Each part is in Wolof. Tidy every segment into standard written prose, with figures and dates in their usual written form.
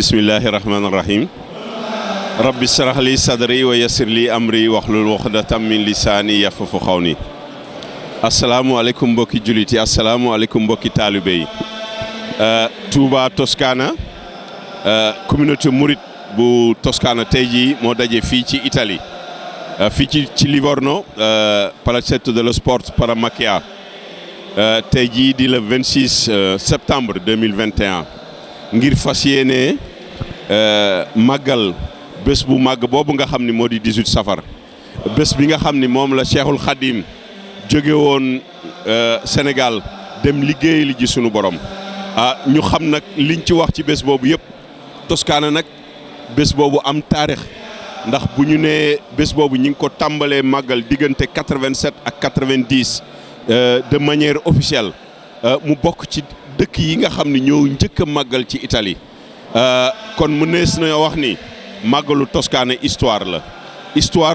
bismillahi rahmaani rahim rabbi sarax li sadri wa yassir li amri waxlul uqdatam min lisaani yafqahu qawli asalaamualeykum mbokki jullit yi asalaamualeykum mbokki taalibe yi Touba Toscana communauté mouride bu Toscana tey jii moo daje fii ci Italie fii ci Livorno Palazzetto dello Sport Paramacchia tey jii di le 26 septembre 2021 ngir fas yéene màggal bés bu màgg boobu nga xam ni moo di 18 safar bés bi nga xam ni moom la Cheikhul Khadim jóge woon Sénégal dem liggéey li ji sunu borom ñu xam nag liñ ci wax ci bés boobu yëpp Toscana nag bés boobu am taarix ndax bu ñu nee bés boobu ñi ngi ko tàmbalee màggal diggante 87 ak 90 de manière officielle mu bokk ci dëkk yi nga xam ne ñoo njëkk a màggal ci Italie kon mu nees na wax ni màggalu Toscana histoire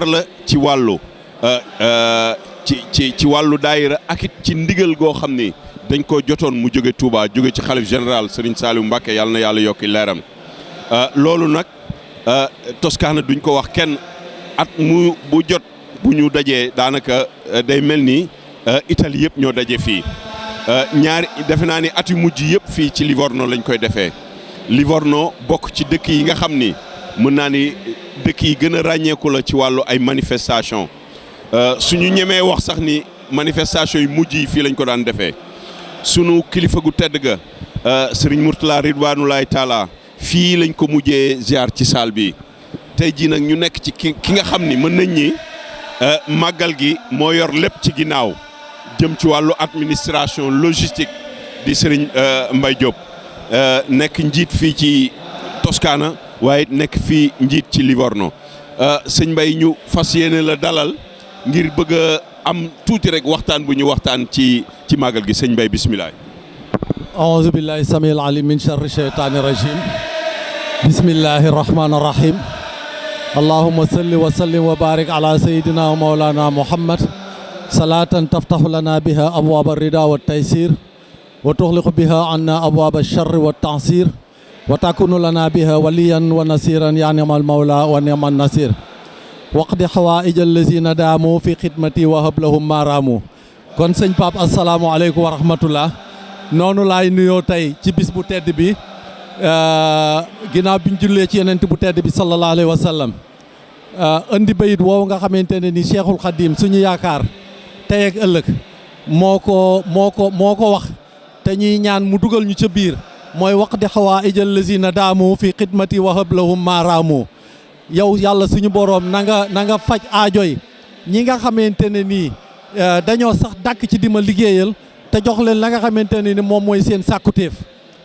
la ci wàllu ci wàllu daayira ak it ci ndigal goo xam ni dañ ko jotoon mu jóge Touba jóge ci xalif général Serigne Saliou Mbacké yàlla na yàlla yokki leeram loolu nag Toscana duñ ko wax kenn at mu bu jot bu ñu dajee daanaka day mel ni Italie yëpp ñoo daje fii ñaari defe naa ni at yu mujj yëpp fii ci Livorno lañ koy defee Livorno bokk ci dëkk yi nga xam ni mën naa ni dëkk yi gën a ràññeeku la ci wàllu ay manifestation suñu ñemee wax sax ni manifestation yu mujj yi fii lañ ko daan defee sunu kilifa gu tedd ga Serigne Mourtala Ridwanulahi Taala fii lañ ko mujjee ziar ci salle bi tey jii nag ñu nekk ci ki nga xam ni mën nañ ñi màggal gi moo yor lépp ci ginnaaw jëm ci wàllu administration logistique di Serigne Mbaye Diop nekk njiit fii ci Toscana waaye nekk fii njiit ci Livorno sëñ Mbaye ñu fas yéene la dalal ngir bëgg a am tuuti rek waxtaan bu ñu waxtaan ci màggal gi sëñ Mbaye bisimilah. aouzu billahi samil alim min charri cheytaani rajim bismillahi rahmaani rahim allahumma salli wa sallim wa barik ala sayidina wa mawlana muhammad salaatan taftaxu lana biha abwaaba rida wa taysir wa tuxliqu biha anna abwaaba charri wa tansir wa takunu lana biha waliyan wa nasiran ya ni'mal mawla wa ni'man nasir waqdi xawaaij allazina daamu fi xidmati wa hablahum maaraamu kon sëñ Pape asalaamualeykum wa rahmatullah noonu laay nuyoo tey ci bis bu tedd bi ginnaaw biñ jullee ci yonent bu tedd bi sallallahu alayhi wa sallam indi bayit woowu nga xamante ne ni Cheikhul Khadim suñu yaakaar tey ak ëllëg moo ko wax te ñuy ñaan mu dugal ñu ca biir mooy waqdi xawaaij allazina daamu fi xidmati wa hablahum maaraamu yow yàlla suñu boroom na nga faj aajoy ñi nga xamante ne nii dañoo sax dàkk ci di ma liggéeyal te jox leen la nga xamante ne ni moom mooy seen sàkkuteef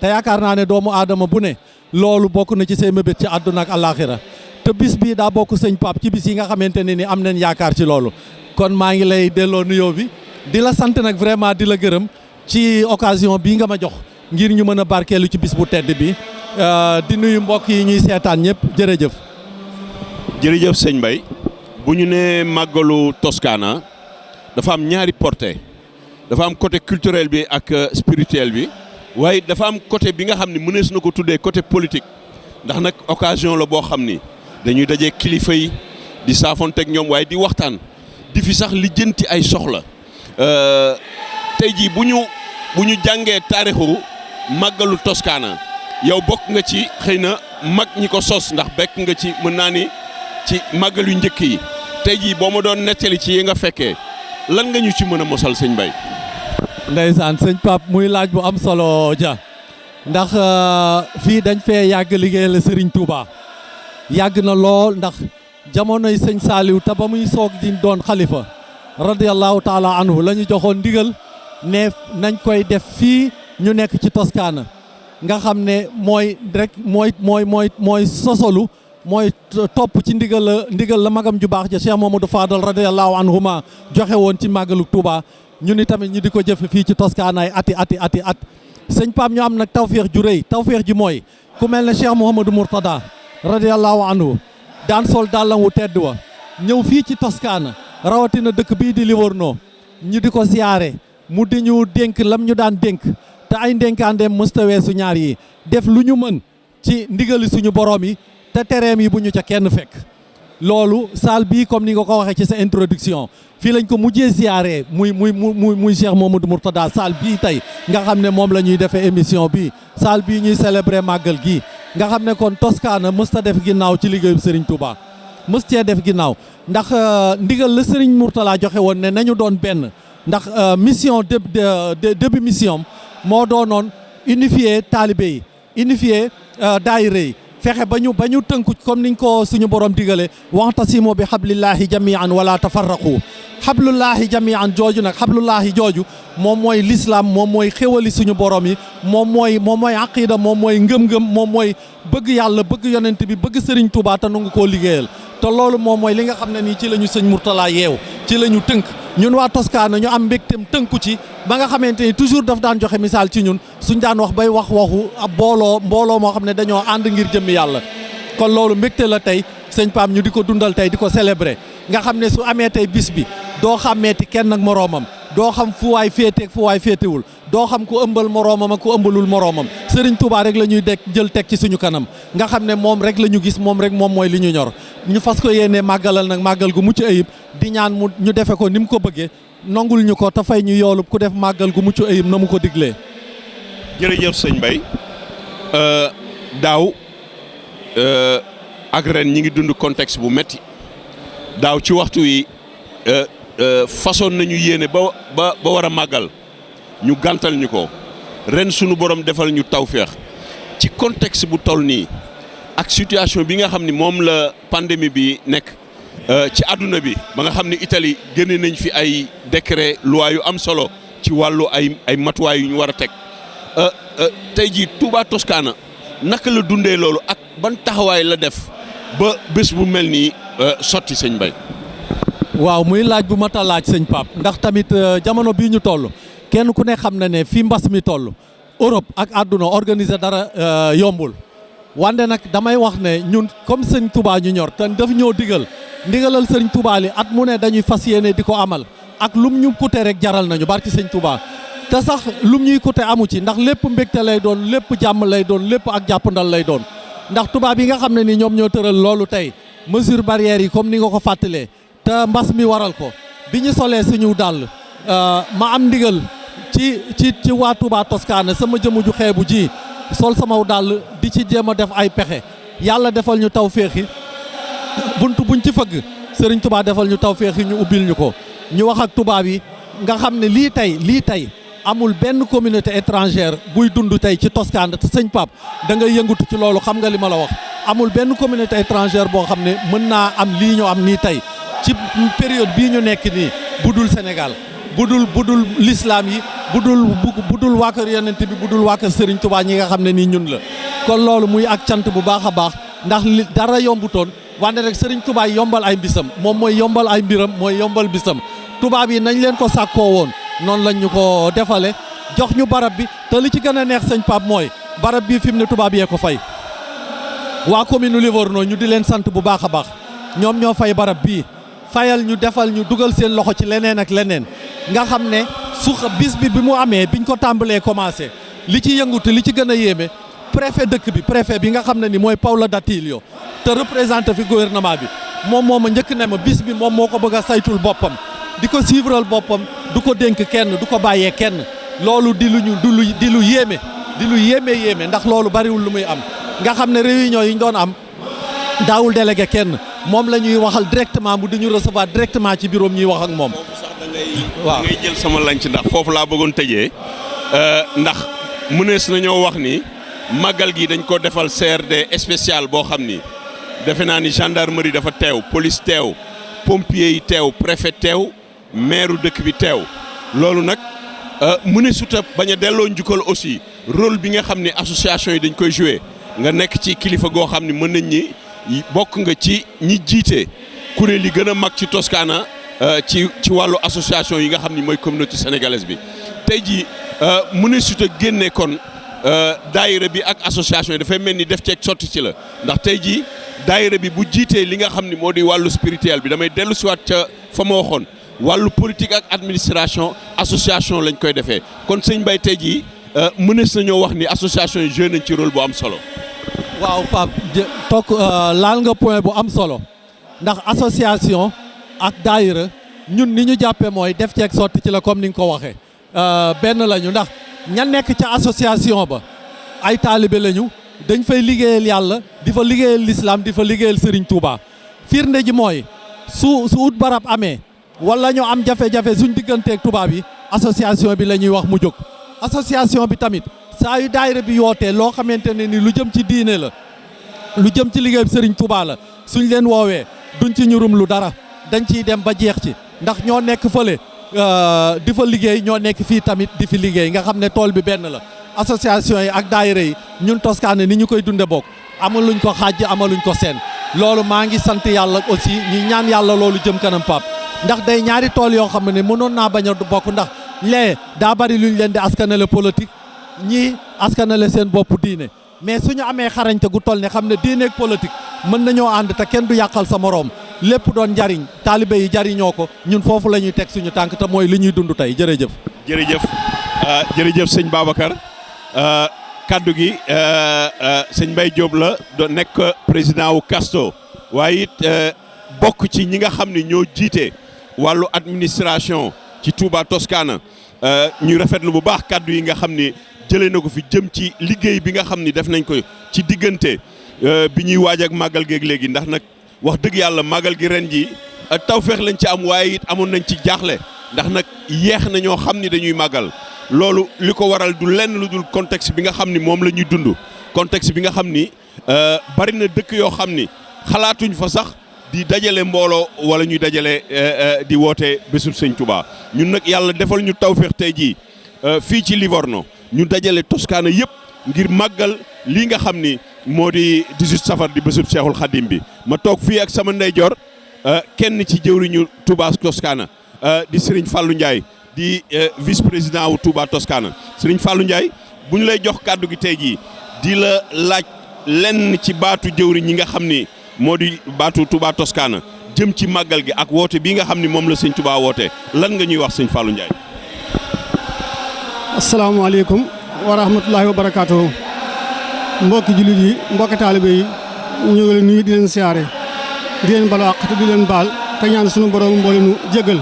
te yaakaar naa ne doomu aadama bu ne loolu bokk na ci say mébét ci àdduna ak àllaaxira te bis bii daa bokk sëñ Pape ci bis yi nga xamante ne ni am nañ yaakaar ci loolu kon maa ngi lay delloo nuyoo bi di la sant nag vraiment di la gërëm ci occasion bii nga ma jox ngir ñu mën a barkeelu ci bis bu tedd bi di nuyu mbokk yi ñuy seetaan ñëpp jërëjëf. jërëjëf sëñ Mbaye bu ñu nee màggalu Toscana dafa am ñaari portée dafa am côté culturel bi ak spirituel bi waaye dafa am côté bi nga xam ne mënees na ko tuddee côté politique ndax nag occasion la boo xam ni dañuy dajee kilifa yi di saafonteeg ñoom waaye di waxtaan di fi sax lijjanti ay soxla tey jii bu ñu jàngee taarixu màggalu Toscana yow bokk nga ci xëy na mag ñi ko sos ndax bekk nga ci mën naa ni ci màggal yu njëkk yi tey jii boo ma doon nettali ci yi nga fekkee lan nga ñu ci mën a mosal sëñ Mbaye. ndeysaan sëñ Pape muy laaj bu am solo ja ndax fii dañ fee yàgg liggéeyal la Serigne Touba yàgg na lool ndax jamonoy sëñ Saliou te ba muy soog di doon xalifa radiyallahu taala anhu la ñu joxoon ndigal ne nañ koy def fii ñu nekk ci Toscana nga xam ne mooy rek mooy sosolu mooy topp ci ndigal la magam ju baax ja Cheikh Mamadou Fadal radiyallahu anhuma joxe woon ci màggalu Touba ñu ni tamit ñu di ko jëfe fii ci Toscana ay ati at sëñ Pape ñu am nag tawféex ju rëy tawféex ji mooy ku mel ne Cheikh Mouhamadou Mourtada radiyallahu anhu daan sol dàllam wu tedd wa ñëw fii ci Toscana rawatina dëkk bii di Livorno ñu di ko siyaare mu di ñu dénk lam ñu daan dénk te ay ndénkaandeem mësta weesu ñaar yi def lu ñu mën ci ndigali suñu borom yi te tereem yi bu ñu ca kenn fekk. loolu salle bii comme ni nga ko waxee ci sa introduction fii lañ ko mujjee ziyaare muy Cheikh Mamadou Mourtada salle bii tey nga xam ne moom la ñuy defee émission bii salle bii ñuy célébrer màggal gii nga xam ne kon Toscana mës ta def ginnaaw ci liggéeyu Serigne Touba mës cee def ginnaaw ndax ndigal la Serigne Mourtada joxe woon ne nañu doon benn ndax mission début mission moo doonoon unifier taalibe yi unifier daayira yi fexe ba ñu tënku comme niñ ko suñu borom digale wa'tasimu bi hablillahi jami'an wala tafarraqu hablullahi jami'an jooju nag hablullahi jooju moom mooy l'islam moom mooy xéwali suñu borom yi moom mooy aqida moom mooy ngëm-ngëm moom mooy bëgg yàlla bëgg yonent bi bëgg Serigne Touba te nangu koo liggéeyal te loolu moom mooy li nga xam ne nii ci la ñu sëñ Mourtada yeew ci la ñu tënk ñun waa Toscana ñu am mbégteem tënku ci ba nga xamante ni toujours daf daan joxe misaal ci ñun suñ daan wax bay waxu ab mbooloo moo xam ne dañoo ànd ngir jëmmi yàlla kon loolu mbégte la tey sëñ Pape ñu di ko dundal tey di ko célébrer nga xam ne su amee tey bis bi doo xàmmeeti kenn ak moroomam doo xam fu waay féeteeg fu waay féetewul doo xam ku ëmbal moroomam ak ku ëmbalul moroomam Serigne Touba rek la ñuy jël teg ci suñu kanam nga xam ne moom rek la ñu gis moom rek moom mooy li ñu ñor ñu fas ko yéene màggalal nag màggal gu mucc ayib di ñaan mu ñu defe ko ni mu ko bëggee nongul ñu ko te fay ñu yoolub ku def màggal gu mucc ayib na mu ko diglee. jërëjëf sëñ Mbaye daaw ak ren ñi ngi dund contexte bu metti daaw ci waxtu wi façon nañu yéene ba war a màggal ñu gàntal ñu ko ren sunu borom defal ñu tawféex ci contexte bu toll nii ak situation bi nga xam ni moom la pandémie bi nekk ci àdduna bi ba nga xam ni Italie génne nañ fi ay décret loi yu am solo ci wàllu ay matuwaay yu ñu war a teg tey jii Touba Toscana naka la dundee loolu ak ban taxawaay la def ba bés bu mel nii sotti sëñ Mbaye. waaw muy laaj bu mat a laaj sëñ Pape ndax tamit jamono bii ñu toll kenn ku ne xam na ne fii mbas mi toll Europe ak àdduna organiser dara yombul wante nag damay wax ne ñun comme sëñ Touba ñu ñor te daf ñoo ndigalal sëñ Touba li at mu ne dañuy fas yéene di ko amal ak lum ñu coûté rek jaral nañu barki sëñ Touba te sax lum ñuy coûté amu ci ndax lépp mbégte lay doon lépp jàmm lay doon lépp ak jàppandal lay doon ndax tubaab yi nga xam ne ni ñoom ñoo tëral loolu tey mesure barrières yi comme ni nga ko fàttalee te mbas mi waral ko bi ñu solee suñu dàll ma am ndigal ci waa Touba Toscana sama jëmu ju xeebu ji sol samaw dàll di ci jéem a def ay pexe yàlla defal ñu taw féexi buntu buñ ci fëgg Serigne Touba defal ñu taw féexi ñu ubbil ñu ko ñu wax ak tubaab yi nga xam ne lii tey amul benn communauté étrangère buy dund tey ci Toscana te sëñ Pape da ngay yëngatu ci loolu xam nga li ma la wax amul benn communauté étrangère boo xam ne mën naa am lii ñu am nii tey ci période bii ñu nekk nii budul Sénégal budul l'islam yi budul waa kër yonent bi budul waa kër Serigne Touba ñi nga xam ne nii ñun la kon loolu muy ak cant bu baax a baax ndax li dara yombutoon wante rek Serigne Touba yombal ay mbisam moom mooy yombal ay mbiram mooy yombal bisam tubaab yi nañ leen ko sàkkoo woon noonu lañ ñu ko defale jox ñu barab bi te li ci gën a neex sëñ Pape mooy barab bii fi mu ne tubaab yee ko fay waa commune Livorno ñu di leen sant bu baax a baax ñoom ñoo fay barab bii fayal ñu defal ñu dugal seen loxo ci leneen ak leneen nga xam ne bis bi mu amee biñ ko tàmbalee commencé li ci yëngutu li ci gën a yéeme préfet bi nga xam ne ni mooy Paolo Datilio te représenté fi gouvernement bi moom moo ma njëkk ne ma bis bi moom moo ko bëgg a saytul boppam di ko suivral boppam du ko dénk kenn du ko bàyyee kenn loolu di lu yéeme ndax loolu bariwul lu muy am nga xam ne réunion yi ñu doon am daawul délégué kenn moom la ñuy waxal directement mu di ñu recevoir directement ci bureau ñuy wax ak moom. waaw ngay jël sama lanc ndax foofu laa bëggoon tëjee ndax mënees nañoo wax ni màggal gi dañ ko defal CRD spécial boo xam ni defe naa ni gendarmerie dafa teew police teew pompiers yi teew préfet teew maire dëkk bi teew loolu nag mëneesut a bañ a delloo njukkal aussi rôle bi nga xam ni association yi dañ koy jouer nga nekk ci kilifa goo xam ni mën nañ ñi bokk nga ci ñi jiite kuréel yi gën a mag ci Toscana ci wàllu association yi nga xam ni mooy communauté sénégalaise bi tey jii mëneesut a génne kon daayira bi ak association yi dafay mel ni def ceeg sotti ci la ndax tey jii daayira bi bu jiitee li nga xam ni moo di wàllu spirituel bi damay dellu siwaat ca fa ma waxoon wàllu politique ak administration association lañ koy defee kon sëñ Mbaye tey jii mënees nañoo wax ni association yi joué nañ ci rôle bu am solo. waaw Pape laal nga point bu am solo ndax association ak daayira ñun ni ñu jàppee mooy def ceeg sotti ci la comme ni nga ko waxee benn lañu ndax ña nekk ca association ba ay taalibe lañu dañ fay liggéeyal yàlla di fa liggéeyal l'islam di fa liggéeyal Serigne Touba firnde ji mooy su ut barab amee wala ñu am jafe-jafe suñ digganteeg tubaab yi association bi la ñuy wax mu jóg. association bi tamit saa yu daayira bi yootee loo xamante ne ni lu jëm ci diine la lu jëm ci liggéey Serigne Touba la suñ leen woowee duñ ci ñurum lu dara dañ ciy dem ba jeex ci ndax ñoo nekk fële di fa liggéey ñoo nekk fii tamit di fi liggéey nga xam ne tool bi benn la. association yi ak daayira yi ñun Toscana ni ñu koy dunde bokk amaluñ ko xaaj amaluñ ko seen loolu maa ngi sant yàlla aussi ñi ñaan yàlla loolu jëm kanam Pape ndax day ñaari tool yoo xam ne mënoon naa bañ a bokk ndax lee daa bari luñ leen di askanale politique ñii askanale seen bopp diine mais suñu amee xarañte gu toll ne xam ne diine ak politique mën nañoo ànd te kenn du yàqal sa moroom lépp doon njariñ taalibe yi jariñoo ko ñun foofu la ñuy teg suñu tànk te mooy li ñuy dund tey jërëjëf. jërëjëf sëñ Babacar. kaddu gi sëñ Mbaye Diop la do nekk président wu Casto waaye it bokk ci ñi nga xam ne ñoo jiite wàllu administration ci Touba Toscana ñu rafetlu bu baax kaddu yi nga xam ni jëlee na ko fi jëm ci liggéey bi nga xam ni def nañ ko ci diggante bi ñuy waaj ak màggal geeg léegi ndax nag wax dëgg yàlla màggal gi ren ji tawfeex lañ ci am waaye it amoon nañ ci jaaxle ndax nag yeex na ñoo xam ni dañuy màggal. loolu li ko waral du lenn lu dul contexte bi nga xam ni moom la ñuy dund contexte bi nga xam ni bari na dëkk yoo xam ni xalaatuñ fa sax di dajale mbooloo wala ñuy dajale di woote bésub sëñ Touba ñun nag yàlla defal ñu tawféex tey jii fii ci Livorno ñu dajale Toscana yëpp ngir màggal lii nga xam ni moo di 18 safar di bésub Cheikhul Khadim bi ma toog fii ak sama ndeyjoor kenn ci jëwriñu Touba Toscana di Serigne Fallou Ndiaye di vice président wu Touba Toscana Serigne Fallou Ndiaye bu ñu lay jox kàddu gi tey jii di la laaj lenn ci baatu jëwriñ ñi nga xam ni moo di baatu Touba Toscana jëm ci màggal gi ak woote bii nga xam ni moom la sëñ Touba woote lan nga ñuy wax sëñ Fallou Ndiaye. asalaamaaleykum wa rahmatulahi wa barakaatuhu mbokki jullit yi mbokki taalibe yi ñu ngi leen nuyu di leen siyaare di leen balu àq te di leen baal te ñaan sunu borom mboole nu jégal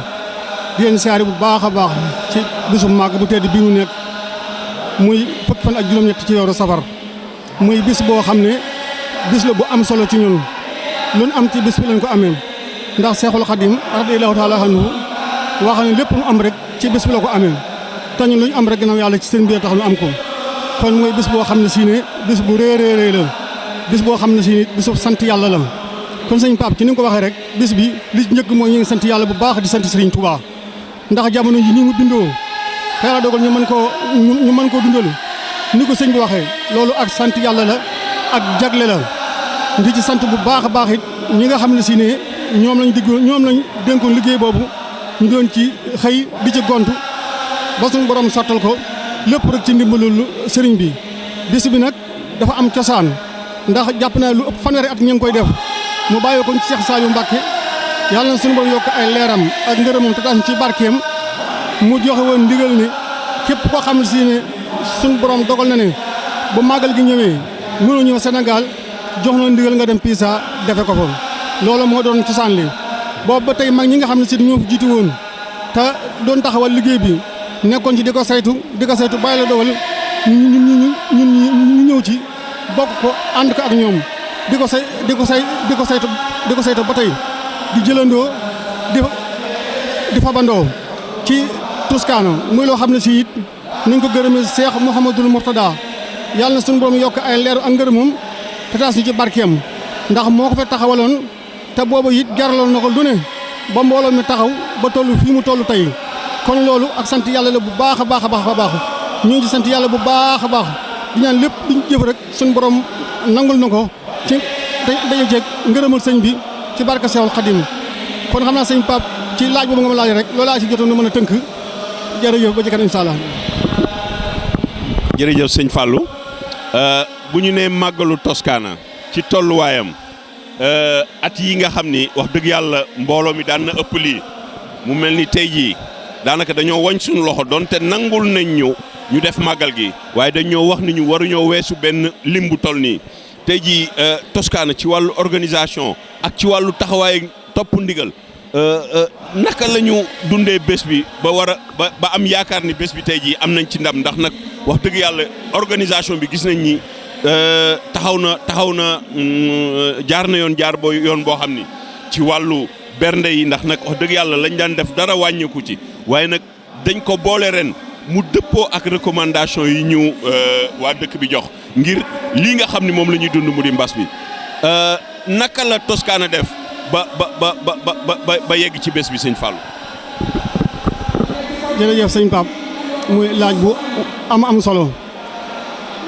di leen siyaare bu baax a baax ci bisu màgg bu tedd bii nu nekk muy fukki fan ak juróom-ñett ci weeru safar muy bis boo xam ne bis la bu am solo ci ñun lu nu am ci bis bi lañ ko amee ndax Seexul Xadim radiyallaahu taala anhu wax ne lépp nu am rek ci bis bi la ko amee te ñun lu ñu am rek gannaaw yàlla ci seen biir tax nu am ko kon mooy bis boo xam ne si ne bis bu réeréeréy la bis boo xam ne si ne bisu sant yàlla la kon sëñ Pape ci ni nga ko waxee rek bis bi li njëkk mooy ñu ngi sant yàlla bu baax di sant Serigne Touba ndax jamono ji ni mu bindoo te yàlla dogal ñu mën koo dundal ni ko sëñ bi waxee loolu ak sant yàlla la ak jagle la di ci sant bu baax a baax it ñi nga xam ne si ne ñoom lañ dénkoon liggéey boobu ñu doon ci xëy di ci gontu ba suñu borom sottal ko lépp rek ci ndimbalul sëriñ bi bis bi nag dafa am cosaan ndax jàpp naa lu ëpp fanweeri at ñu ngi koy def mu bàyyi ko ci Cheikh Saliou Mbacké yàlla na suñu borom yokk ay leeram ak ngërëmam te tax ci barkeem mu joxe woon ndigal ne képp koo xam ne si ne suñu borom dogal na ne bu màggal gi ñëwee mënoo ñëw Sénégal jox na ndigal nga dem Pisa defe ko fa loolu moo doon cosaan li boobu ba tey mag ñi nga xam ne si ñoo jiitu woon te doon taxawal liggéey bi nekkoon ci di ko saytu bàyyi la dogal ñu ñëw ci bokk ko ànd ko ak ñoom di ko saytu ba tey di jëlandoo di fabandoo ci Toscana muy loo xam ne si it nañ ko gërëmee Cheikh Mouhamadoul Mourtada yàlla na suñu borom yokk ay leer ak ngërëmam te taas ñu ci barkeem ndax moo ko fa taxawaloon te boobu it jaraloon na ko lu ne ba mbooloo mi taxaw ba toll fii mu toll tey kon loolu ak sant yàlla la bu baax a baax a baax a baax ñu ngi ci sant yàlla bu baax a baax di ñaan lépp luñ jëf rek suñu borom nangul na ko ci dañu jeeg ngërëmal sëñ bi ci barke Seexul Xadim kon xam naa sëñ Pape ci laaj boobu nga ma laaj rek loolu laa ci jotoon na mën a tënk jërëjëf ba ci kanam incha allah. jërëjëf sëñ Fallou bu ñu nee màggalu Toscana ci tolluwaayam at yi nga xam ni wax dëgg yàlla mbooloo mi daan na ëpp lii mu mel ni tey jii daanaka dañoo wañ suñu loxo donte nangul nañ ñu def màggal gi waaye dañoo wax ni ñu waruñoo weesu benn lim bu toll nii tey jii Toscana ci wàllu organisation ak ci wàllu taxawaay topp ndigal naka la ñu dundee bés bi ba war a ba am yaakaar ni bés bi tey jii am nañ ci ndam ndax nag wax dëgg yàlla organisation bi gis nañ ni taxaw na jaar na yoon boo xam ni ci wàllu bernde yi ndax nag wax dëgg yàlla lañ daan def dara wàññeeku ci waaye nag dañ ko boole ren mu dëppoo ak recommandation yi ñu waa dëkk bi jox ngir lii nga xam ni moom la ñuy dund mu di mbas bi naka la Toscana def ba yegg ci bés bi sëñ Fallou. jërëjëf sëñ Pape muy laaj bu am solo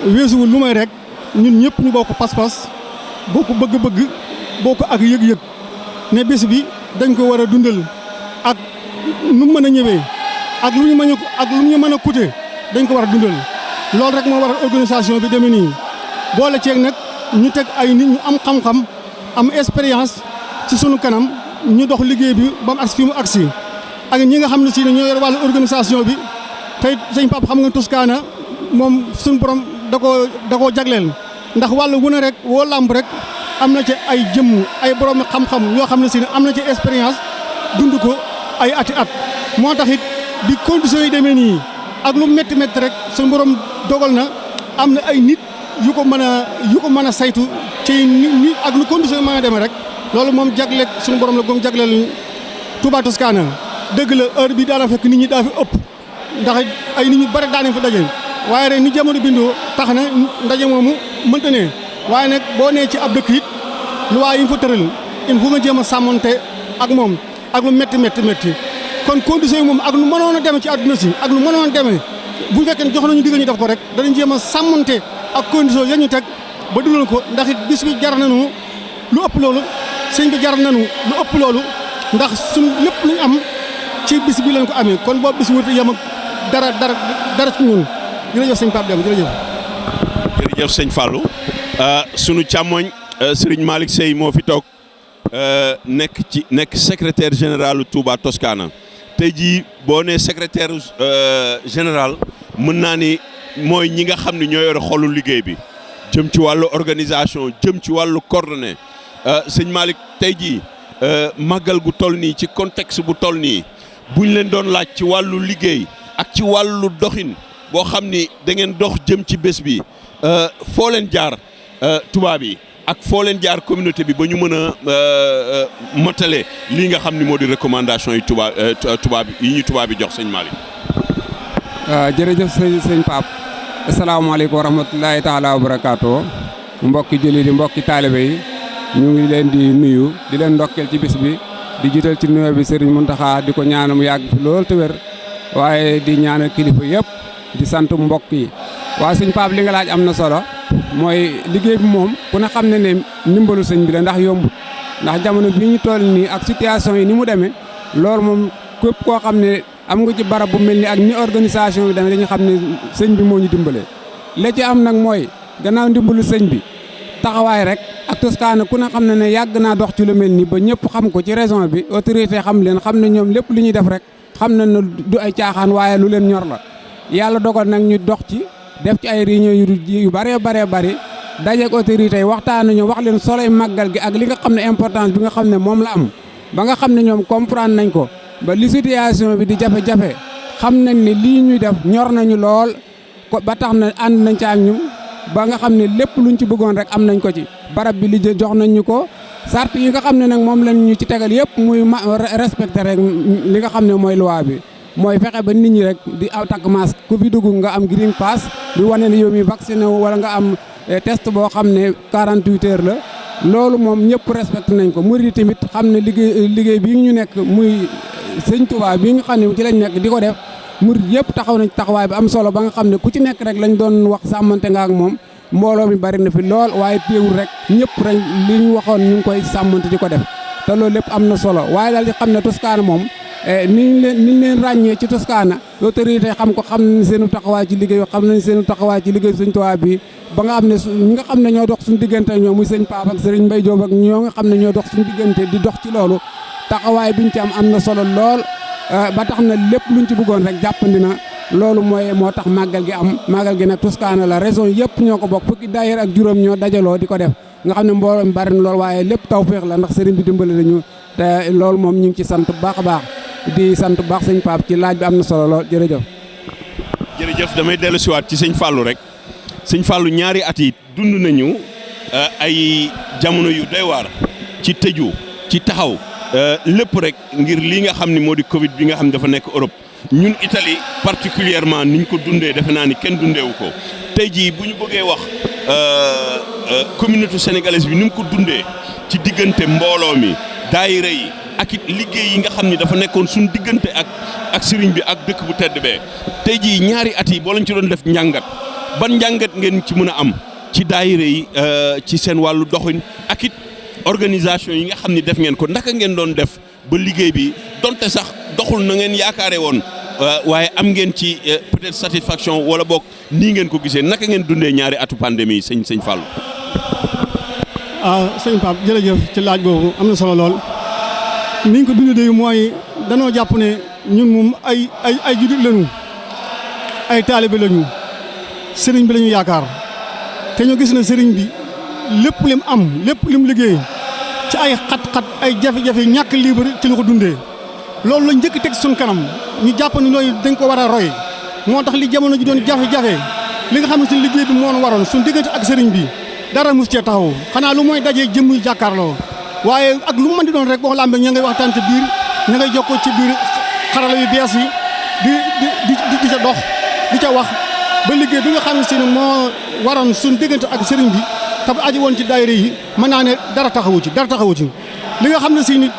weesuwul lu may rek ñun ñëpp ñu bokk pas-pas bokk bëgg-bëgg bokk ak yëg-yëg ne bés bi dañ ko war a dundal ak nu mën a ñëwee ak lu ñu mën a coûter dañ ko war a dundal loolu rek moo waral organisation bi demee nii boole ceeg nag ñu teg ay nit ñu am xam-xam am expérience ci sunu kanam ñu dox liggéey bi ba mu agsi fi mu agsi ak ñi nga xam ne si ne ñoo yor wàllu organisation bi tey sëñ Pape xam nga Toscana moom suñu borom da koo jagleel ndax wàllu wu ne rek woo làmb rek am na ci ay jëmm ay borom xam-xam yoo xam ne si ne am na ci expérience dund ko ay ati at moo tax it di conditions yi demee nii ak lu métti métti rek suñu borom dogal na am na ay nit yu ko mën a saytu ci ni ak lu conditions yi mën a demee rek loolu moom jagleeg suñu borom la goom jagleel Touba Toscana dëgg la heure bi daana fekk nit ñi daa fi ëpp ndax ay nit ñu bari daanañ fa daje waaye rek ni jamono bindoo tax na ndaje moomu mënta ne waaye nag boo nee ci ab dëkk it lu waa yi nga fa tëral il faut nga jéem a sàmmonte ak moom ak lu métti kon conditions yi moom ak lu mënoon a demee ci àdduna si ak lu mënoon a demee bu fekkee jox nañu digal ñu def ko rek danañ jéem a sàmmonte ak conditions ya ñu teg ba dundal ko ndax it bis bi jar nañu lu ëpp loolu sëñ bi jar nañu lu ëpp loolu ndax suñ lépp lu ñu am ci bis bi lañ ko amee kon boobu bis wut yem ak dara ci ñun jërëjëf sëñ Pape Deme jërëjëf sëñ Fallou sunu càmmoñ Serigne Malick Sey moo fi toog nekk secrétaire général Touba Toscana tey jii boo nee secrétaire général mën naa ni mooy ñi nga xam ne ñoo yore xolu liggéey bi jëm ci wàllu organisation jëm ci wàllu coordonné sëñ Malick tey jii màggal gu toll nii ci contexte bu toll nii buñ leen doon laaj ci wàllu liggéey ak ci wàllu doxin boo xam ni da ngeen dox jëm ci bés bi foo leen jaar tubaab yi ak foo leen jaar communauté bi ba ñu mën a motale lii nga xam ni moo di recommandation yi tubaab yi tubaab yi jox sëñ Malick. jërëjëf sëñ Pape asalaamaaleykum wa rahmatulahi taala wa barakaatu mbokki jullit yi mbokki taalibe yi ñu ngi leen di nuyu di leen ndokkeel ci bis bi di jiital ci nuyoo bi Serigne Mountakha di ko ñaanal mu yàgg fi lool te wér waaye di ñaanal kilifa yëpp di sant mbokk yi. waaw sëñ Pape li nga laaj am na solo mooy liggéey bi moom ku ne xam ne ne ndimbalu sëñ bi la ndax yombut ndax jamono bi ñu toll nii ak situation yi ni mu demee loolu moom képp koo xam ne am nga ci barab bu mel ni ak ni organisation bi demee dañu xam ne sëñ bi moo ñu dimbalee. la ci am nag mooy gannaaw ndimbalu sëñ bi taxawaay rek ak Toscana ku ne xam ne ne yàgg naa dox ci lu mel nii ba ñëpp xam ko ci région bi autorité xam leen xam ne ñoom lépp lu ñuy def rek xam na ne du ay caaxaan waaye lu leen ñor la yàlla dogal nag ñu dox ci. def ci ay réunion yu bëree bëri dajeeg autorités yi waxtaan nañu wax leen soloy màggal gi ak li nga xam ne importance bi nga xam ne moom la am ba nga xam ne ñoom comprendre nañ ko ba li situation bi di jafe-jafe xam nañ ne lii ñuy def ñor nañu lool ko ba tax na ànd nañ ci ak ñun ba nga xam ne lépp luñ ci bëggoon rek am nañ ko ci barab bi li jox nañ ñu ko sart yi nga xam ne nag moom lañ ñu ci tegal yëpp muy respecté rek li nga xam ne mooy loi bi mooy fexe ba nit ñi rek di aw takk masque ku fi dugg nga am green pass di wane ne yow mi vacciné wu wala nga am test boo xam ne 48 heures la loolu moom ñëpp respecté nañ ko murid tamit xam ne liggéey bii ñu nekk muy sëñ Touba bii nga xam ne ci lañ nekk di ko def murid yëpp taxaw nañ taxawaay bi am solo ba nga xam ne ku ci nekk rek lañ doon wax sàmmante nga ak moom mbooloo mi bari na fi lool waaye téewul rek ñëpp rek li ñu waxoon ñu ngi koy sàmmante di ko def te loolu lépp am na solo waaye daal di xam ne Toscana moom ni ñu leen ràññee ci Toscana autorité xam ko xam nañ seenu taxawaay ci liggéey xam nañ seenu taxawaay ci liggéey sëñ Tuubaa bi ba nga xam ne ñi nga xam ne ñoo dox suñu diggante ñoom muy sëñ Pape ak sëriñ Mbaye Diop ak ñoo nga xam ne ñoo dox suñu diggante di dox ci loolu taxawaay biñ ci am na solo lool ba tax na lépp luñ ci bëggoon rek jàppandi na loolu moo tax màggal gi am màggal gi nag Toscana la région yëpp ñoo ko bokk fukki daayira ak juróom ñoo dajaloo di ko def nga xam ne mbooloo mi bari na lool waaye lépp tawféex la ndax sëriñ bi dimbali nañu te loolu moom ñu ngi ci sant bu baax a baax di sant bu baax sëñ Pape ci laaj bi am na solo lool jërëjëf. jërëjëf damay dellu siwaat ci sëñ Fallou rek sëñ Fallou ñaari at yi dund nañu ay jamono yu doy waar ci tëju ci taxaw lépp rek ngir lii nga xam ni moo di Covid bi nga xam ne dafa nekk Europe ñun Italie particulièrement niñ ko dundee defe naa ni kenn dundeewu ko tey jii bu ñu bëggee wax communauté sénégalaise bi ni mu ko dundee ci diggante mbooloo mi daayira yi ak it liggéey yi nga xam ni dafa nekkoon suñu diggante ak sëriñ bi ak dëkk bu tedd bee tey jii ñaari at yi boo lañ ci doon def njàngat ban njàngat ngeen ci mën a am ci daayira yi ci seen wàllu doxin ak it organisation yi nga xam ni def ngeen ko ndaka ngeen doon def ba liggéey bi donte sax doxul na ngeen yaakaare woon waaye am ngeen ci peut-être satisfaction wala boog nii ngeen ko gisee naka ngeen dundee ñaari atu pandémie yi sëñ Fallou. sëñ Pape jërëjëf ci laaj boobu am na solo lool ni ñu ko dundee mooy danoo jàpp ne ñun moom ay jullit lañu ay taalibe lañu sëriñ bi lañu yaakaar te ñu gis na sëriñ bi lépp lim am lépp lim liggéey ci ay xat-xat ay jafe-jafe ñàkk libre ci lu ko dundee loolu la njëkk teg suñ kanam ñu jàpp ne loolu dañ ko war a roy moo tax li jamono ji doon jafe-jafe li nga xam ne suñ liggéey bi moo waroon suñ diggante ak sëriñ bi dara mus cee taxaw xanaa lu mooy dajee jëmm yu jàkkaarloo waaye ak lu mën di doon rek boo làmbee ña ngay waxtaan ci biir ña ngay jokkoo ci biir xarala yu bees yi di ca dox di ca wax ba liggéey bi nga xam ne si ne moo waroon suñ diggante ak sëriñ bi te bu aji woon ci daayira yi mën naa ne dara taxawu ci li nga xam ne si nit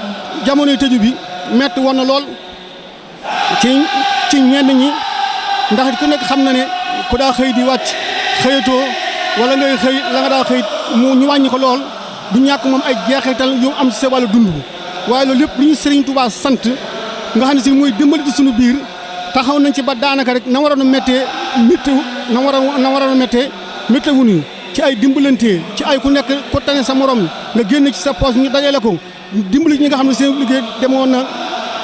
jamonoy tëju bi metti woon na lool ci ñenn ñi ndax ku nekk xam na ne ku daa xëy di wàcc xëyatoo wala ngay xëy la nga daa xëy ñu wàññi ko lool du ñàkk moom ay jeexital yu am ci sa wàllu dund waaye loolu lépp lu ñu Sëriñ Tuubaa sant nga xam ne si mooy dimbali ci suñu biir taxaw nañ ci ba daanaka rek na waroon a méttee méttee wuñu ci ay dimbalantee ci ay ku nekk ku tane sa morom nga génn ci sa poche ñu dajale ko dimbali ñi nga xam ne seen liggéey demoon na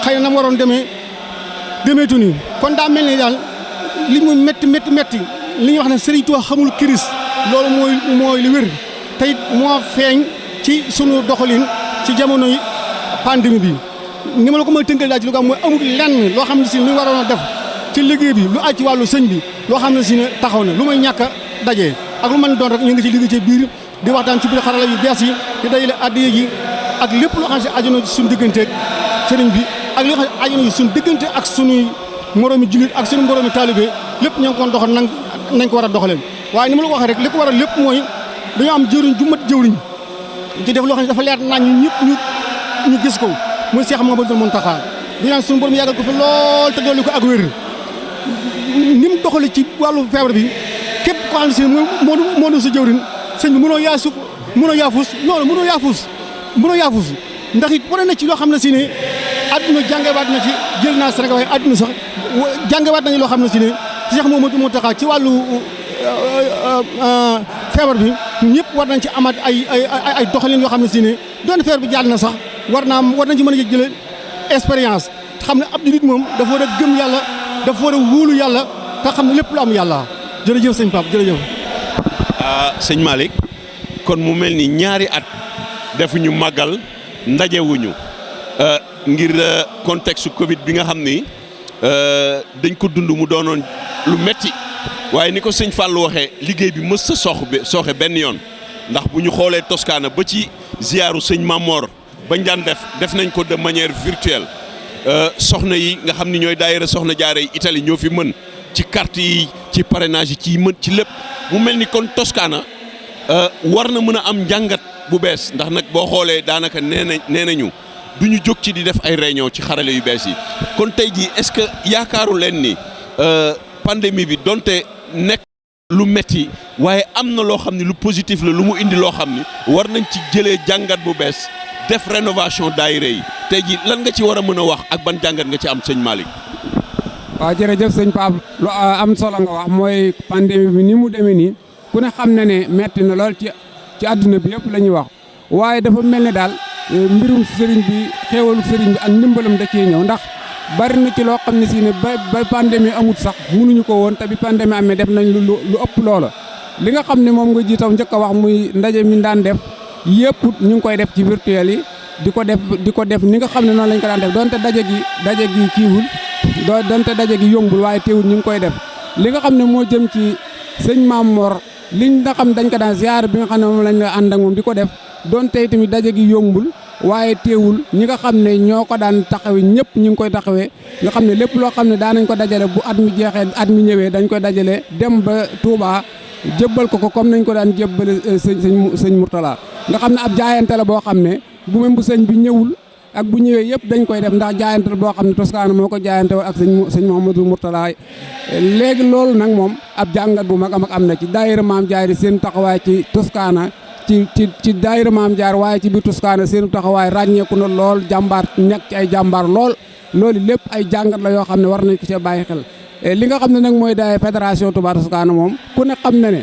xëy na waroon demeetu nii kon daa mel ni daal li mu métti li ñuy wax ne Sëriñ Tuubaa xamul kiris loolu mooy li wér te it moo feeñ ci sunu doxalin ci jamono yi pandémie bi ni ma la ko may tënkal daal ci lu ko am mooy amul lenn loo xam ne si lu waroon a def ci liggéey bi lu aj ci wàllu sëñ bi loo xam ne si ne taxaw na lu may ñàkk a dajee ak lu mën doon rek ñu ngi ci liggéey ci biir di waxtaan ci biir xarala yu bees yi di dajale addiya ji ak lépp loo xam ne si aju na ci suñu digganteeg sëriñ bi ak li nga xam ne aju na ci suñu diggante ak suñuy moroomi jullit ak suñu moroomi taalibe lépp ñoo ngi ko doxal nañ ko war a doxalee waaye ni ma la ko waxee rek li ko waral lépp mooy dañoo am jëwriñ ju mat jëwriñ di def loo xam ne dafa leer nañ ñëpp ñu gis ko muy Cheikh Mouhamadoul Mountakha di ñaan suñu borom yàggal ko fi lool te dolli ko ak wér ni mu doxale ci wàllu feebar bi képp ko xam ne si moo doon sa jëwriñ sëñ bi mënoo yaafus ndax it wane na ci loo xam ne si ne adduna jàngewaat na ci jël naa Sénégal waaye adduna sax jàngewaat nañu loo xam ne si ne Cheikh Mouhamadoul Mountakha ci wàllu feebar bi ñëpp war nañ ci amaat ay doxalin yoo xam ne si ne doon feebar bi jàll na sax war nañ ci mën a jëlee expérience te xam ne ab jullit moom dafa war a gëm yàlla dafa war a wóolu yàlla te xam ne lépp lu am yàlla jërëjëf sëñ Pape jërëjëf. sëñ Malick kon mu mel ni ñaari at defuñu màggal ndajewuñu ngir contexte Covid bi nga xam ni dañ ko dund mu doonoon lu metti waaye ni ko sëñ Fallou waxee liggéey bi mës sa sooxe benn yoon ndax bu ñu xoolee Toscana ba ci ziyaaru sëñ Mamor bañ daan def nañ ko de manière virtuelle soxna yi nga xam ni ñooy daayira soxna jaare yi Italie ñoo fi mën ci carte yi ci parrainage yi ci mën ci lépp mu mel ni kon Toscana war na mën a am njàngat bu bees ndax nag boo xoolee daanaka nee nañu du ñu jóg ci di def ay réunion ci xarale yu bees yi kon tey jii est-ce que yaakaaru leen ni pandémie bi donte nekk lu metti waaye am na loo xam ne lu positif la lu mu indi loo xam ni war nañ ci jëlee jàngat bu bees def rénovation daayira yi tey jii lan nga ci war a mën a wax ak ban jàngat nga ci am sëñ Malick. waaw jërëjëf sëñ Pape lu am solo nga wax mooy pandémie bi ni mu demee nii ku ne xam na ne metti na lool ci àdduna bi yëpp la ñuy wax waaye dafa mel ne daal mbirum sëriñ bi xéewalu sëriñ bi ak ndimbalam da cee ñëw ndax bari na ci loo xam ne si ne ba pandémie amut sax mënuñu ko woon te bi pandémie amee def nañ lu ëpp loola li nga xam ne moom nga jiitaw njëkk a wax muy ndaje mi daan def yëpp ñu ngi koy def ci virtuel yi di ko def ni nga xam ne noonu lañ ko daan def donte daje gi kiiwul donte daje gi yombul waaye teewul ñu ngi koy def li nga xam ne moo jëm ci sëñ Maam Mor liñ nga xam dañ ko daan ziar bi nga xam ne moom lañ la ànd ak moom di ko def donte tamit daje gi yombul waaye teewul ñi nga xam ne ñoo ko daan taxawee ñëpp ñu ngi koy taxawee nga xam ne lépp loo xam ne daan nañ ko dajale bu at mi jeexee at mi ñëwee dañ koy dajale dem ba Touba jébbal ko comme nañ ko daan jébbale sëñ Mourtala nga xam ne ab jaayante la boo xam ne bu même bu sëñ bi ñëwul ak bu ñëwee yëpp dañ koy def ndax jaayante la boo xam ne Toscana moo ko jaayante woon ak sëñ Mouhamadou Mourtala léegi loolu nag moom ab jàngat bu mag a mag am na ci daayira Maam Jaara seen taxawaay ci Toscana ci daayira Maam Jaara waaye ci biir Toscana seen taxawaay ràññeeku na lool jàmbaar nekk ci ay jàmbaar lool loolu lépp ay jàngat la yoo xam ne war nañ ko cee bàyyi xel li nga xam ne nag mooy daay fédération Touba Toscana moom ku ne xam na ne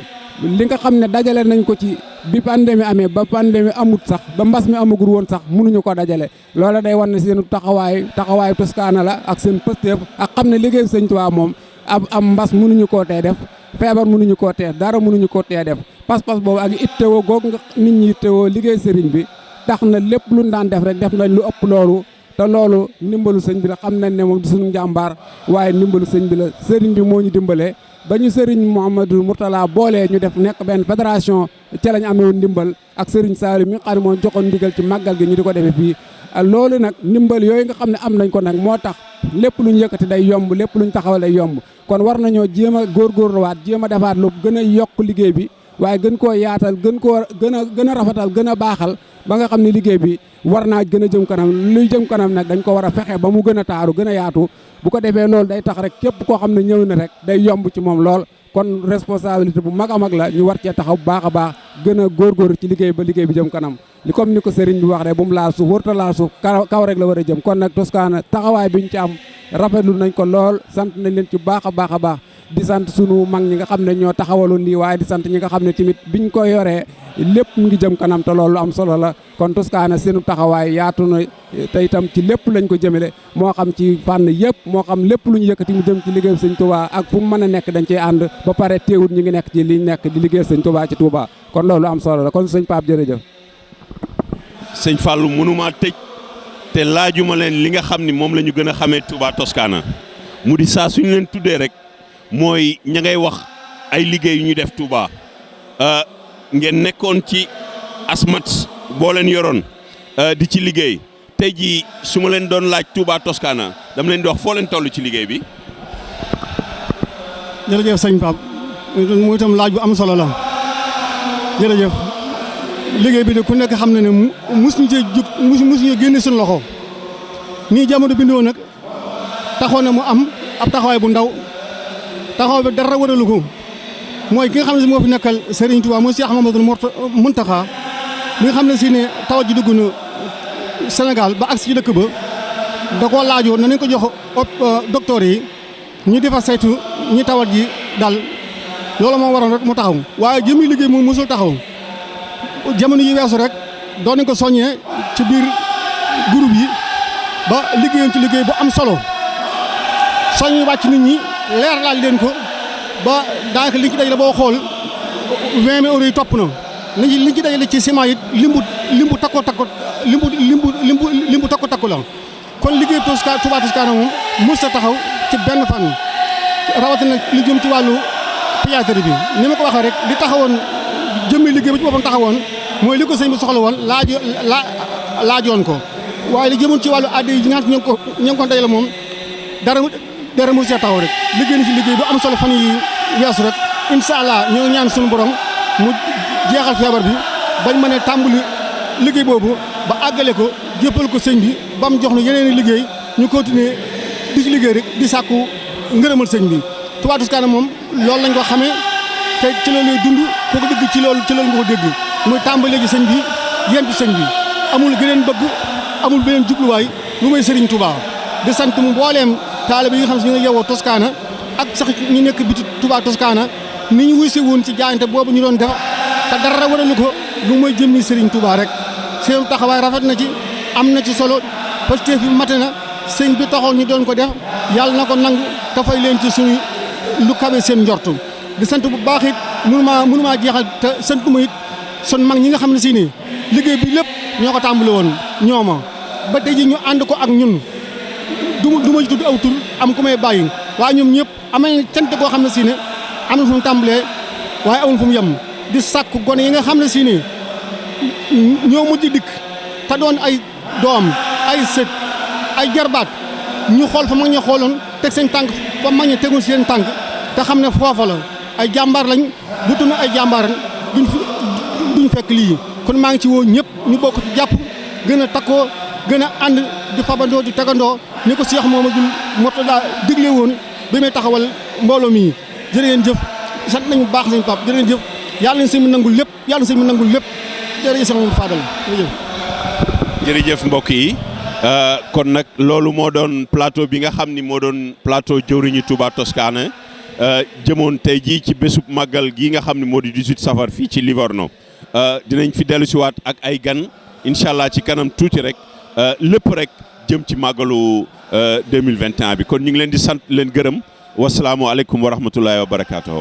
li nga xam ne dajale nañ ko ci bi pandémie amee ba pandémie amut sax ba mbas mi amagul woon sax mënuñu ko dajale loola day wan ne seen taxawaayu Toscana la ak seen pëstéef ak xam ne liggéey sëñ Touba moom am mbas mënuñu koo tee def feebar mënuñu koo tee dara mënuñu koo tee def pas-pas boobu ak ittewoo googu nga nit ñi ittewoo liggéey sëriñ bi tax na lépp luñ daan def rek def nañ lu ëpp loolu te loolu ndimbalu sëñ bi la xam nañ ne moom di suñu njàmbaar waaye ndimbalu sëñ bi la sëriñ bi moo ñu dimbalee ba ñu sëriñ Mouhamadou Mourtala boolee ñu def nekk benn fédération ca lañ amee woon ndimbal ak sëriñ Saliou mi nga xam ne moo joxoon ndigal ci màggal gi ñu di ko defee fii loolu nag ndimbal yooyu nga xam ne am nañ ko nag moo tax lépp lu ñu yëkkati day yomb lépp lu ñu taxawal day yomb kon war nañoo jéem a góorgóorluwaat jéem a defaat lu gën a yokk liggéey bi waaye gën koo yaatal gën a rafetal gën a baaxal ba nga xam ne liggéey bi war naa gën a jëm kanam luy jëm kanam nag dañ ko war a fexe ba mu gën a taaru gën a yaatu bu ko defee loolu day tax rek képp koo xam ne ñëw na rek day yomb ci moom lool kon responsabilité bu mag a mag la ñu war cee taxaw bu baax a baax gën a góorgóorlu ci liggéey ba liggéey bi jëm kanam li comme ni ko sëriñ bi wax rek bu mu laal suuf warta laal suuf kaw rek la war a jëm kon nag Toscana taxawaay bi ñu ci am rafetlu nañ ko lool sant nañ leen ci baax a baax a baax di sant sunu mag ñi nga xam ne ñoo taxawaloon lii waaye di sant ñi nga xam ne tamit biñ ko yoree lépp mu ngi jëm kanam te loolu am solo la kon Toscana seenu taxawaay yaatu na te itam ci lépp lañ ko jëmale moo xam ci fànn yëpp moo xam lépp lu ñu yëkkati mu jëm ci liggéey sëñ Touba ak fu mu mën a nekk dañ cey ànd ba pare teewut ñi ngi nekk ci liñ nekk di liggéey sëñ Touba ci Touba kon loolu am solo la kon sëñ Pape jërëjëf. sëñ Fallou mënuma tëj te laajuma leen li nga xam ni moom la ñu gën a xamee Touba Toscana mu di saa suñu leen tuddee rek mooy ña ngay wax ay liggéey yu ñu def Touba ngeen nekkoon ci asmat boo leen yoroon di ci liggéey tey jii su ma leen doon laaj Touba Toscana dama leen di wax foo leen toll ci liggéey bi. jërëjëf sëñ Pape muy itam laaj bu am solo la jërëjëf liggéey bi de ku nekk xam na ne mus ñu cee jug mus ñu génne suñu loxo nii jamono bindoo nag taxoon na mu am ab taxawaay bu ndaw taxawaay bi dara waralu ko mooy ki nga xam ne si moo fi nekkal Serigne Touba mooy Cheikh Mamadou Mountakha mi nga xam ne si ne tawat ji dugg na Sénégal ba agsi ci dëkk ba da koo laajoon na nañ ko jox docteur yi ñu defar saytu ñi tawat ji dal loolu moo waroon rek mu taxaw waaye jëmi liggéey moom mosul taxaw jamono yi weesu rek doon nañ ko soññee ci biir groupe yi ba liggéeyoon ci liggéey bu am solo soññi wàcc nit ñi leer laal leen ko ba daanaka liñ ci dajale boo xool 20 000 euros yi topp na liñ ci dajale ci ciment yi limbu takko la kon liggéey Touba Toscana moom mos a taxaw ci benn fan rawatina li jëm ci wàllu pédiatrie bi ni ma ko waxee rek li taxawoon jëmmi liggéey ba ci boppam taxawoon mooy li ko sëñ bi soxla woon laajoon ko waaye li jëmoon ci wàllu addi yi ñoo ngi ko dajale moom dara mos a taxaw rek liggéey na ci liggéey bu am solo fan yi weesu rek incha allah ñoo ñaan suñu borom mu jeexal feebar bi bañ mën a tàmbali liggéey boobu ba àggale ko jéppal ko sëñ bi ba mu jox nu yeneen liggéey ñu continuer di ci liggéey rek di sàkku ngërëmal sëñ bi Touba Toscana moom loolu lañ ko xamee te ci loolu lay dund ko ko dégg ci loolu nga ko dégg muy tàmbalee ci sëñ bi yem ci sëñ bi amul geneen bëgg amul beneen jubluwaay lu may Serigne Touba di sant mu mbooleem taalibe yi nga xam si ñu ngi yewoo Toscana ak sax ñu nekk biti Touba Toscana ni ñu wuyse woon ci jaayante boobu ñu doon def te dara waralu ko lu mooy jëmmi Serigne Touba rek seen taxawaay rafet na ci am na ci solo positif bi mate na sëñ bi taxoon ñu doon ko def yàlla na ko nangu te fay leen ci suñu lu kawe seen njortu di sant bu baax it mënumaa jeexal te sant ma it son mag ñi nga xam ne si nii liggéey bi lépp ñoo ko tàmbali woon ñooma ba tey ji ñu ànd ko ak ñun du ma ci tudd aw tur am ku may bàyyi waaye ñoom ñëpp am nañ cant koo xam ne si ne am na fu mu tàmbalee waaye amul fu mu yem di sàkku gone yi nga xam ne si nii ñoo mujj dikk te doon ay doom ay sët ay jarbaat ñu xool fa mag ña xooloon teg seen tànk fa mag ña tegul seen tànk te xam ne foofa la ay jàmbaar lañ bu tuna ay jàmbaar duñ fekk lii kon maa ngi ci woo ñëpp ñu bokk ci jàpp gën a takkoo gën a ànd di fabandoo di tegandoo ni ko Cheikh Mouhamadoul Mourtada digle woon bi may taxawal mbooloo mi jërë ngeen jëf sant nañu baax sëñ Pape jërë ngeen jëf yàlla nañ sëñ mi nangul lépp yàlla na sëñ mi nangul lépp jërëjëf sëñ Mamadou Fadal jërëjëf mbokk yi kon nag loolu moo doon plateau bi nga xam ni moo doon plateau jëwriñu Touba Toscana jëmoon tey jii ci bésub màggal gii nga xam ne moo di 18 safar fii ci Livorno dinañ fi dellu siwaat ak ay gan incha allah ci kanam tuuti rek lépp rek jëm ci màggalu 2021 bi kon ñu ngi leen di sant leen gërëm wasalaamualeykum wa rahmatullahi wa barakaatu.